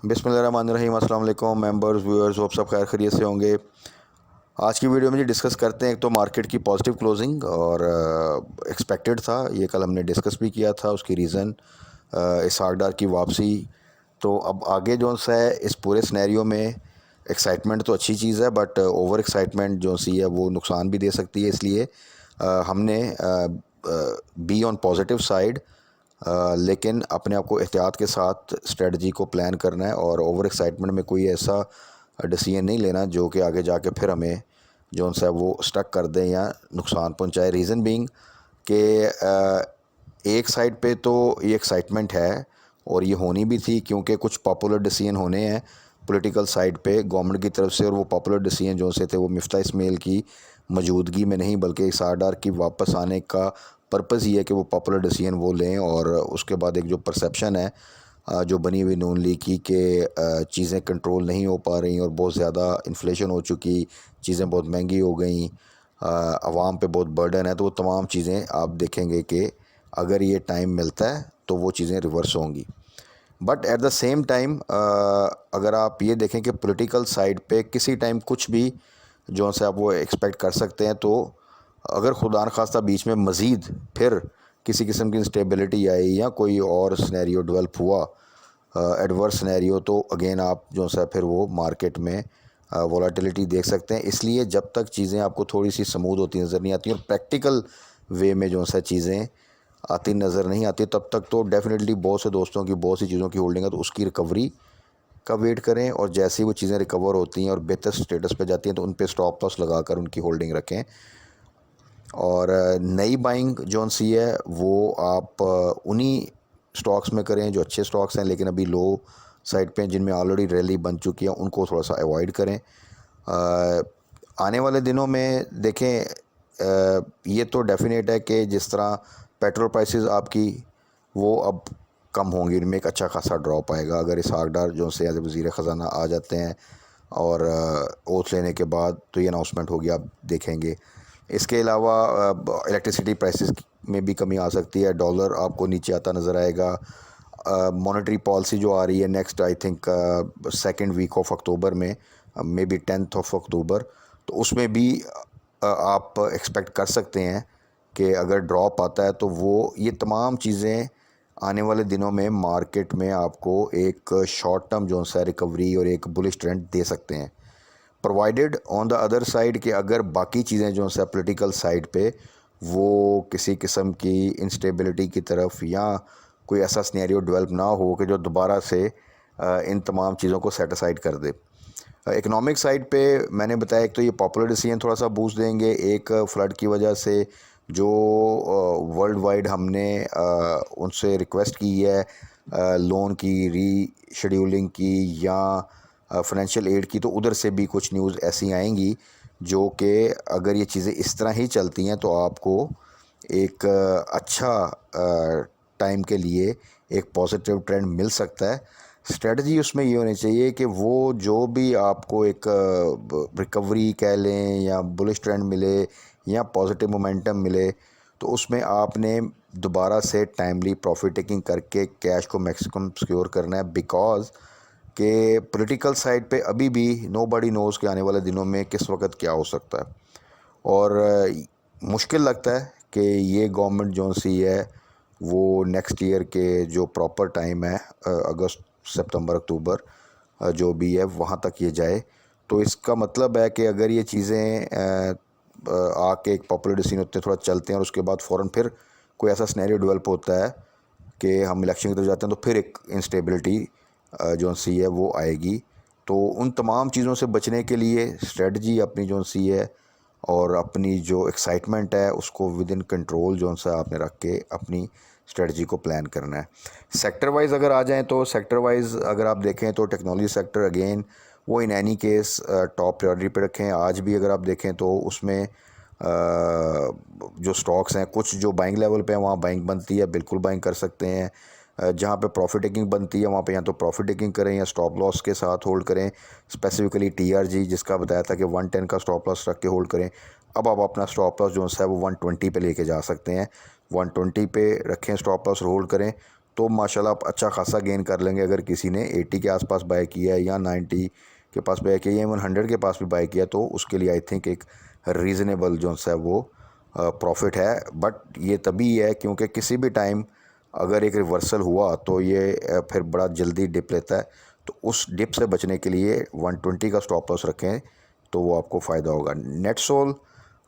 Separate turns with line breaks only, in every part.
बिस्मिल्लाहिर्रहमानिर्रहीम। अस्सलाम वालेकुम मेंबर्स व्यूअर्स, होप सब खैर खैरियत से होंगे। आज की वीडियो में जी डिस्कस करते हैं एक तो मार्केट की पॉजिटिव क्लोजिंग और एक्सपेक्टेड था, ये कल हमने डिस्कस भी किया था, उसकी रीज़न इसहाक डार की वापसी। तो अब आगे जो सा है इस पूरे सिनेरियो में एक्साइटमेंट तो अच्छी चीज़ है, बट ओवर एक्साइटमेंट जो सी है वो नुकसान भी दे सकती है। इसलिए हमने बी ऑन पॉजिटिव साइड, लेकिन अपने आप को एहतियात के साथ स्ट्रेटजी को प्लान करना है और ओवर एक्साइटमेंट में कोई ऐसा डिसीजन नहीं लेना जो कि आगे जाके फिर हमें जो सा वो स्टक कर दें या नुकसान पहुंचाए। रीज़न बीइंग कि एक साइड पे तो ये एक्साइटमेंट है और ये होनी भी थी, क्योंकि कुछ पॉपुलर डिसीजन होने हैं पॉलिटिकल साइड पे गवर्नमेंट की तरफ से, और वो पॉपुलर डिसीजन जो से थे वो मिफ्ता इस्माइल की मौजूदगी में नहीं बल्कि इसहाक डार की वापस आने का पर्पज़ ये है कि वो पॉपुलर डिसीजन वो लें। और उसके बाद एक जो परसेप्शन है जो बनी हुई नून लीग की कि चीज़ें कंट्रोल नहीं हो पा रही और बहुत ज़्यादा इन्फ्लेशन हो चुकी, चीज़ें बहुत महंगी हो गई, आवाम पे बहुत बर्डन है, तो वो तमाम चीज़ें आप देखेंगे कि अगर ये टाइम मिलता है तो वो चीज़ें रिवर्स होंगी। But at the same time अगर आप ये देखें कि पॉलिटिकल साइड पे किसी टाइम कुछ भी जो से आप वो एक्सपेक्ट कर सकते हैं, तो अगर खुदा न खास्ता बीच में मज़ीद फिर किसी किस्म की इंस्टेबिलिटी आई या कोई और सिनेरियो डेवलप हुआ, एडवर्स सिनेरियो, तो अगेन आप जो सा फिर वो मार्केट में वॉलेटिलिटी देख सकते हैं। इसलिए जब तक चीज़ें आपको थोड़ी सी स्मूथ होती नज़र नहीं आती और प्रैक्टिकल वे में जो सा चीज़ें आती नज़र नहीं आती, तब तक तो डेफिनेटली बहुत से दोस्तों की बहुत सी चीज़ों की होल्डिंग है, तो उसकी रिकवरी का वेट करें और जैसे ही वो चीज़ें रिकवर होती हैं और बेहतर स्टेटस पे जाती हैं तो उन पे स्टॉप लॉस लगाकर उनकी होल्डिंग रखें। और नई बाइंग जो सी है वो आप उन्हीं स्टॉक्स में करें जो अच्छे स्टॉक्स हैं लेकिन अभी लो साइड पे हैं, जिनमें ऑलरेडी रैली बन चुकी है, उनको थोड़ा सा अवॉइड करें। आने वाले दिनों में देखें, ये तो डेफिनेट है कि जिस तरह पेट्रोल प्राइसेस आपकी वो अब कम होंगी, इनमें एक अच्छा खासा ड्रॉप आएगा अगर इसहाक डार जो से एज वज़ीर ख़जाना आ जाते हैं और ओथ लेने के बाद, तो ये अनाउंसमेंट होगी, आप देखेंगे। इसके अलावा इलेक्ट्रिसिटी प्राइसेस में भी कमी आ सकती है, डॉलर आपको नीचे आता नज़र आएगा। मॉनेटरी पॉलिसी जो आ रही है next, I think second week of October में, may be 10th of October, तो उसमें भी आप एक्सपेक्ट कर सकते हैं कि अगर ड्रॉप आता है तो वो ये तमाम चीज़ें आने वाले दिनों में मार्केट में आपको एक शॉर्ट टर्म जो सा रिकवरी और एक बुलिश ट्रेंड दे सकते हैं, provided on the other side कि अगर बाकी चीज़ें जो सा पॉलिटिकल साइड पे वो किसी किस्म की इंस्टेबिलिटी की तरफ या कोई ऐसा सिनेरियो डेवलप ना हो कि जो दोबारा से इन तमाम चीज़ों को सेट असाइड कर दे। इकोनॉमिक साइड पे मैंने बताया, एक तो ये पॉपुलर डिसीजन थोड़ा सा बूस्ट देंगे, एक फ्लड की वजह से जो वर्ल्ड वाइड हमने उनसे रिक्वेस्ट की है लोन की री शेड्यूलिंग की या फाइनेंशियल एड की, तो उधर से भी कुछ न्यूज़ ऐसी आएंगी जो कि अगर ये चीज़ें इस तरह ही चलती हैं तो आपको एक अच्छा टाइम के लिए एक पॉजिटिव ट्रेंड मिल सकता है। स्ट्रेटजी उसमें ये होनी चाहिए कि वो जो भी आपको एक रिकवरी कह लें या बुलिश ट्रेंड मिले या पॉजिटिव मोमेंटम मिले, तो उसमें आपने दोबारा से टाइमली प्रॉफिट टेकिंग करके कैश को मैक्सिमम सिक्योर करना है, बिकॉज़ कि पॉलिटिकल साइड पे अभी भी नोबडी नोज़ के आने वाले दिनों में किस वक्त क्या हो सकता है। और मुश्किल लगता है कि ये गवर्नमेंट जो सी है वो नेक्स्ट ईयर के जो प्रॉपर टाइम है अगस्त सितंबर अक्टूबर जो भी है वहाँ तक ये जाए। तो इसका मतलब है कि अगर ये चीज़ें आके एक पॉपुलर डिसीजन होते हैं, थोड़ा चलते हैं और उसके बाद फ़ौरन फिर कोई ऐसा सिनेरियो डेवलप होता है कि हम इलेक्शन की तरफ जाते हैं, तो फिर एक इंस्टेबिलिटी जो सी है वो आएगी। तो उन तमाम चीज़ों से बचने के लिए स्ट्रेटजी अपनी जो सी है और अपनी जो एक्साइटमेंट है उसको विद इन कंट्रोल जो सा आपने रख के अपनी स्ट्रेटजी को प्लान करना है। सेक्टर वाइज अगर आ जाएं तो सेक्टर वाइज अगर आप देखें तो टेक्नोलॉजी सेक्टर अगेन वो in any case top priority पे रखें। आज भी अगर आप देखें तो उसमें जो स्टॉक्स हैं कुछ जो बाइंग लेवल पे हैं वहाँ बाइंग बनती है, बिल्कुल बाइंग कर सकते हैं। जहाँ पे प्रॉफिट टेकिंग बनती है वहाँ पे या तो प्रॉफिट टेकिंग करें या स्टॉप लॉस के साथ होल्ड करें। स्पेसिफिकली टीआरजी जिसका बताया था कि 110 का स्टॉप लॉस रख के होल्ड करें, अब आप अपना स्टॉप लॉस जो है वो 120 पे लेके जा सकते हैं, 120 पे रखें स्टॉप लॉस होल्ड करें। तो माशाल्लाह आप अच्छा खासा गेन कर लेंगे। अगर किसी ने 80 के आसपास बाय किया है या 90 के पास बाय किया या इवन 100 के पास भी बाय किया, तो उसके लिए आई थिंक एक रीज़नेबल जो सा है वो प्रॉफिट है। बट ये तभी है क्योंकि किसी भी टाइम अगर एक रिवर्सल हुआ तो ये फिर बड़ा जल्दी डिप लेता है। तो उस डिप से बचने के लिए 120 का स्टॉप लॉस रखें तो वो आपको फ़ायदा होगा। नेटसोल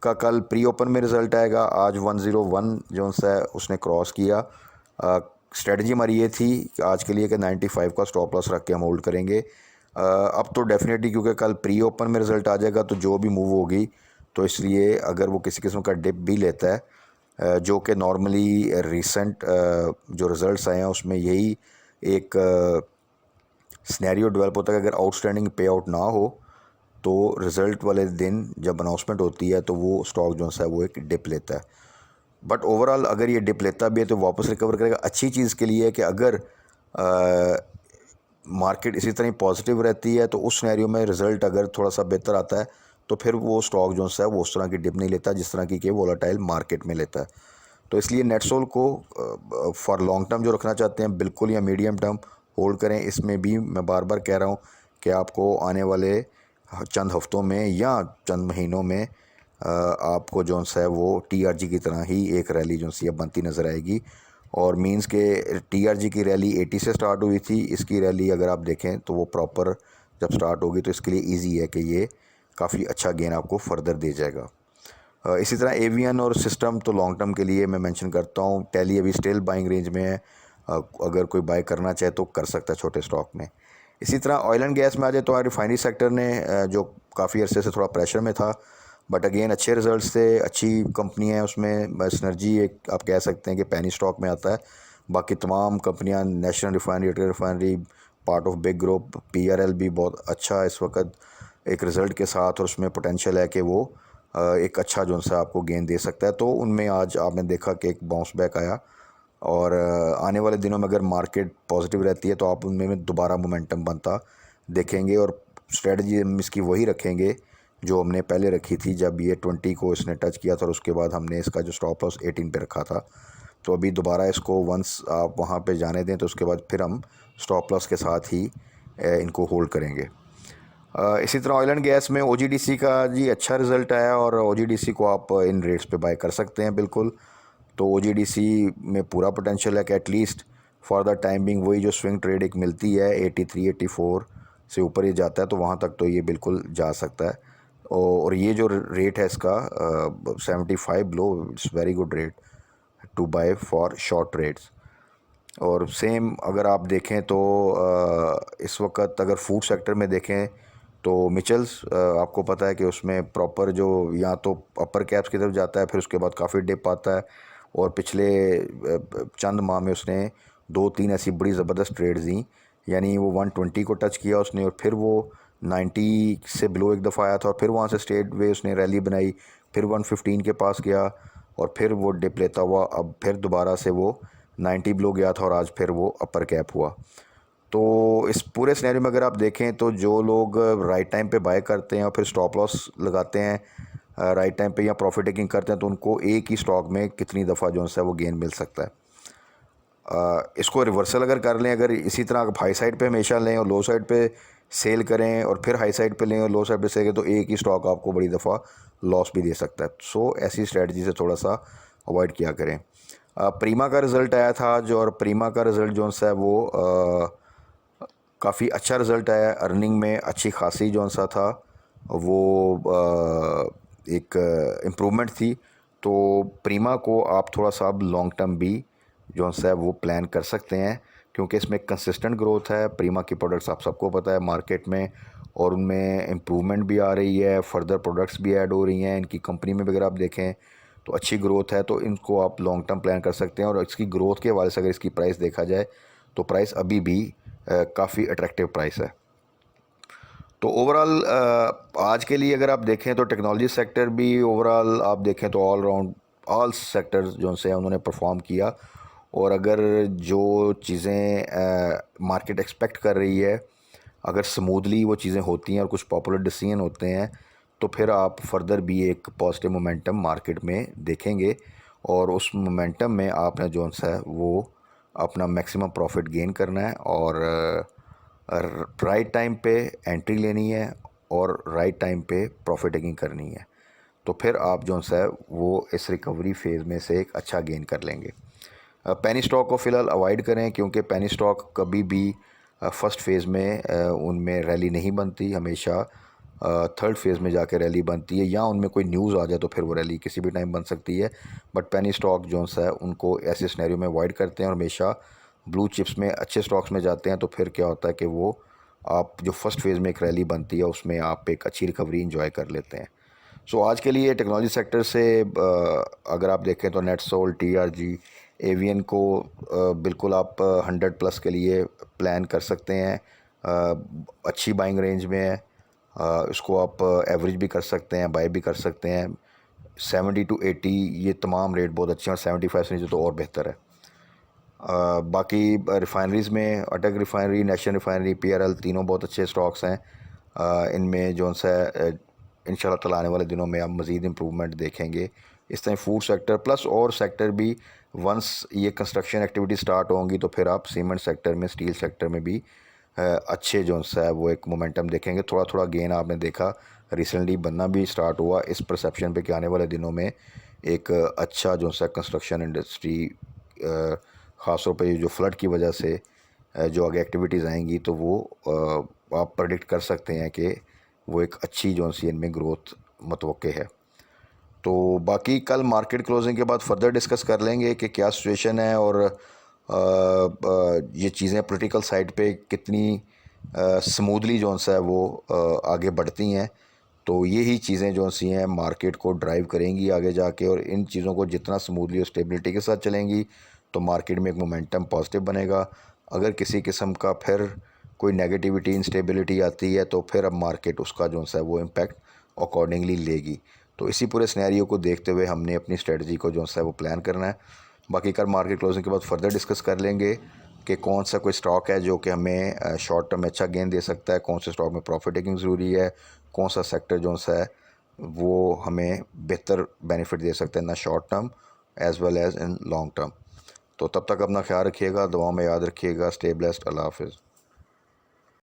का कल प्री ओपन में रिज़ल्ट आएगा। आज 101 जो है उसने क्रॉस किया। स्ट्रेटजी हमारी ये थी आज के लिए कि 95 का स्टॉप लॉस रख के हम होल्ड करेंगे। अब तो डेफिनेटली क्योंकि कल प्री ओपन में रिज़ल्ट आ जाएगा तो जो भी मूव होगी, तो इसलिए अगर वो किसी किस्म का डिप भी लेता है, जो कि नॉर्मली रिसेंट जो रिज़ल्ट्स आए हैं उसमें यही एक सिनेरियो डेवलप होता है कि अगर आउटस्टैंडिंग पे आउट ना हो तो रिज़ल्ट वाले दिन जब अनाउंसमेंट होती है तो वो स्टॉक जो है वो एक डिप लेता है। बट ओवरऑल अगर ये डिप लेता भी है तो वापस रिकवर करेगा। अच्छी चीज़ के लिए है कि अगर मार्केट इसी तरह पॉजिटिव रहती है तो उस सिनेरियो में रिज़ल्ट अगर थोड़ा सा बेहतर आता है तो फिर वो स्टॉक जो है वो उस तरह की डिप नहीं लेता जिस तरह की कि वोलेटाइल मार्केट में लेता है। तो इसलिए नेटसोल को फॉर लॉन्ग टर्म जो रखना चाहते हैं बिल्कुल या मीडियम टर्म होल्ड करें। इसमें भी मैं बार बार कह रहा हूँ कि आपको आने वाले चंद हफ्तों में या चंद महीनों में आपको जो है वो टीआरजी की तरह ही एक रैली जो सी बनती नज़र आएगी। और मींस के टीआरजी की रैली 80 से स्टार्ट हुई थी, इसकी रैली अगर आप देखें तो वो प्रॉपर जब स्टार्ट होगी तो इसके लिए इजी है कि ये काफ़ी अच्छा गेन आपको फर्दर दे जाएगा। इसी तरह एवियन और सिस्टम तो लॉन्ग टर्म के लिए मैं मेंशन करता हूँ। टेली अभी स्टिल बाइंग रेंज में है, अगर कोई बाय करना चाहे तो कर सकता है छोटे स्टॉक में। इसी तरह ऑयल एंड गैस में आ जाए तो रिफाइनरी सेक्टर ने जो काफ़ी अरसे से थोड़ा प्रेशर में था, बट अगेन अच्छे रिजल्ट्स थे, अच्छी कंपनी है उसमें। सिनर्जी एक आप कह सकते हैं कि पैनी स्टॉक में आता है। बाकी तमाम कंपनियां national refinery, Atal refinery, part of big group, PRL भी बहुत अच्छा इस वक्त एक रिज़ल्ट के साथ, और उसमें पोटेंशियल है कि वो एक अच्छा जो सा आपको गेन दे सकता है। तो उनमें आज आपने देखा कि एक बाउंस बैक आया, और आने वाले दिनों में अगर मार्केट पॉजिटिव रहती है तो आप उनमें दोबारा मोमेंटम बनता देखेंगे। और स्ट्रेटजी हम इसकी वही रखेंगे जो हमने पहले रखी थी जब ये 20 को इसने टच किया था, और उसके बाद हमने इसका जो स्टॉप लॉस 18 पे रखा था। तो अभी दोबारा इसको वंस आप वहाँ पे जाने दें तो उसके बाद फिर हम स्टॉप लॉस के साथ ही इनको होल्ड करेंगे। इसी तरह ऑयल एंड गैस में ओजीडीसी का जी अच्छा रिज़ल्ट आया, और ओजीडीसी को आप इन रेट्स पे बाय कर सकते हैं बिल्कुल। तो ओजीडीसी में पूरा पोटेंशियल है कि at least for the time being वही जो स्विंग ट्रेड एक मिलती है 83 84 से ऊपर ये जाता है तो वहाँ तक तो ये बिल्कुल जा सकता है। और ये जो रेट है इसका 75 लो, it's very good rate to buy for short trades. और सेम अगर आप देखें तो इस वक्त अगर फूड सेक्टर में देखें तो मिचल्स, आपको पता है कि उसमें प्रॉपर जो या तो अपर कैप्स की तरफ जाता है, फिर उसके बाद काफ़ी डिप आता है, और पिछले चंद माह में उसने 2-3 ऐसी बड़ी ज़बरदस्त ट्रेड्स दी। यानी वो 120 को टच किया उसने, और फिर वो 90 से बिलो एक दफ़ा आया था, और फिर वहाँ से स्ट्रेट वे उसने रैली बनाई, फिर 115 के पास गया, और फिर वो डिप लेता हुआ अब फिर दोबारा से वो 90 बिलो गया था, और आज फिर वो अपर कैप हुआ। तो इस पूरे सिनेरियो में अगर आप देखें तो जो लोग राइट टाइम पे बाय करते हैं और फिर स्टॉप लॉस लगाते हैं राइट टाइम पे या प्रॉफिट टेकिंग करते हैं, तो उनको एक ही स्टॉक में कितनी दफ़ा जो है वो गेन मिल सकता है। इसको रिवर्सल अगर कर लें, अगर इसी तरह आप हाई साइड पे हमेशा लें और लो साइड पे सेल करें, और फिर हाई साइड पे लें और लो साइड पे सेल करें, तो एक ही स्टॉक आपको बड़ी दफ़ा लॉस भी दे सकता है। सो ऐसी स्ट्रेटजी से थोड़ा सा अवॉइड किया करें। प्रीमा का रिज़ल्ट आया था आज, और प्रीमा का रिज़ल्ट जो है वो काफ़ी अच्छा रिज़ल्ट आया। अर्निंग में अच्छी खासी जो सा था वो एक इम्प्रूवमेंट थी। तो प्रीमा को आप थोड़ा सा अब लॉन्ग टर्म भी जो है वो प्लान कर सकते हैं, क्योंकि इसमें कंसिस्टेंट ग्रोथ है। प्रीमा की प्रोडक्ट्स आप सबको पता है मार्केट में, और उनमें इम्प्रूवमेंट भी आ रही है, फर्दर प्रोडक्ट्स भी ऐड हो रही हैं इनकी कंपनी में भी। अगर आप देखें तो अच्छी ग्रोथ है, तो इनको आप लॉन्ग टर्म प्लान कर सकते हैं। और इसकी ग्रोथ के हवाले से अगर इसकी प्राइस देखा जाए तो प्राइस अभी भी काफ़ी अट्रैक्टिव प्राइस है। तो ओवरऑल आज के लिए अगर आप देखें तो टेक्नोलॉजी सेक्टर भी ओवरऑल आप देखें तो ऑल राउंड ऑल सेक्टर्स जो से उन्होंने परफॉर्म किया। और अगर जो चीज़ें मार्केट एक्सपेक्ट कर रही है, अगर स्मूथली वो चीज़ें होती हैं और कुछ पॉपुलर डिसीजन होते हैं, तो फिर आप फर्दर भी एक पॉजिटिव मोमेंटम मार्केट में देखेंगे, और उस मोमेंटम में आपने जो है वो अपना मैक्सिमम प्रॉफिट गेन करना है और राइट टाइम पे एंट्री लेनी है और राइट टाइम पे प्रॉफिट टेकिंग करनी है। तो फिर आप जो है वो इस रिकवरी फेज़ में से एक अच्छा गेन कर लेंगे। पेनी स्टॉक को फ़िलहाल अवॉइड करें, क्योंकि पेनी स्टॉक कभी भी फर्स्ट फेज़ में उनमें रैली नहीं बनती, हमेशा थर्ड फेज़ में जाके रैली बनती है, या उनमें कोई न्यूज़ आ जाए तो फिर वो रैली किसी भी टाइम बन सकती है। बट पेनी स्टॉक जो है उनको ऐसे सिनेरियो में अवॉइड करते हैं और हमेशा ब्लू चिप्स में, अच्छे स्टॉक्स में जाते हैं। तो फिर क्या होता है कि वो आप जो फर्स्ट फेज़ में एक रैली बनती है उसमें आप एक अच्छी रिकवरी इंजॉय कर लेते हैं। सो आज के लिए टेक्नोलॉजी सेक्टर से अगर आप देखें तो नेटसोल, TRG, एवियन को बिल्कुल आप 100+ के लिए प्लान कर सकते हैं। अच्छी बाइंग रेंज में है, इसको आप एवरेज भी कर सकते हैं, बाय भी कर सकते हैं। 70 to 80 ये तमाम रेट बहुत अच्छे हैं और 75 से नीचे तो और बेहतर है। बाकी रिफाइनरीज़ में अटक रिफाइनरी, नेशनल रिफाइनरी, PRL तीनों बहुत अच्छे स्टॉक्स हैं। इनमें जो सा इंशाल्लाह ताला आने वाले दिनों में आप मज़ीद इम्प्रूवमेंट देखेंगे। इस तरह फूड सेक्टर प्लस और सेक्टर भी, वंस ये कंस्ट्रक्शन एक्टिविटी स्टार्ट होंगी तो फिर आप सीमेंट सेक्टर में, स्टील सेक्टर में भी अच्छे जो है वो एक मोमेंटम देखेंगे। थोड़ा थोड़ा गेन आपने देखा रिसेंटली बनना भी स्टार्ट हुआ इस परसेप्शन पे कि आने वाले दिनों में एक अच्छा जो है कंस्ट्रक्शन इंडस्ट्री, ख़ास तौर पे जो फ्लड की वजह से जो आगे एक्टिविटीज़ आएंगी तो वो आप प्रेडिक्ट कर सकते हैं कि वो एक अच्छी जो सी इनमें ग्रोथ मतवक्के है। तो बाकी कल मार्केट क्लोजिंग के बाद फर्दर डिस्कस कर लेंगे कि क्या सिचुएशन है और ये चीज़ें पॉलिटिकल साइड पे कितनी स्मूथली जो है वो आगे बढ़ती हैं। तो यही चीज़ें जो सी हैं मार्केट को ड्राइव करेंगी आगे जाके, और इन चीज़ों को जितना स्मूथली और स्टेबिलिटी के साथ चलेंगी तो मार्केट में एक मोमेंटम पॉजिटिव बनेगा। अगर किसी किस्म का फिर कोई नेगेटिविटी, इंस्टेबिलिटी आती है तो फिर अब मार्केट उसका जो है वो इम्पैक्ट अकॉर्डिंगली लेगी। तो इसी पूरे सिनेरियो को देखते हुए हमने अपनी स्ट्रेटजी को जो है वो प्लान करना है। बाकी कल मार्केट क्लोजिंग के बाद फर्दर डिस्कस कर लेंगे कि कौन सा कोई स्टॉक है जो कि हमें शॉर्ट टर्म में अच्छा गेन दे सकता है, कौन से स्टॉक में प्रॉफिट टेकिंग ज़रूरी है, कौन सा सेक्टर जो है वो हमें बेहतर बेनिफिट दे सकता है ना short term as well as in long term. तो तब तक अपना ख्याल रखिएगा, दुआओं में याद रखिएगा। Stay blessed. अल्लाह हाफ़िज़।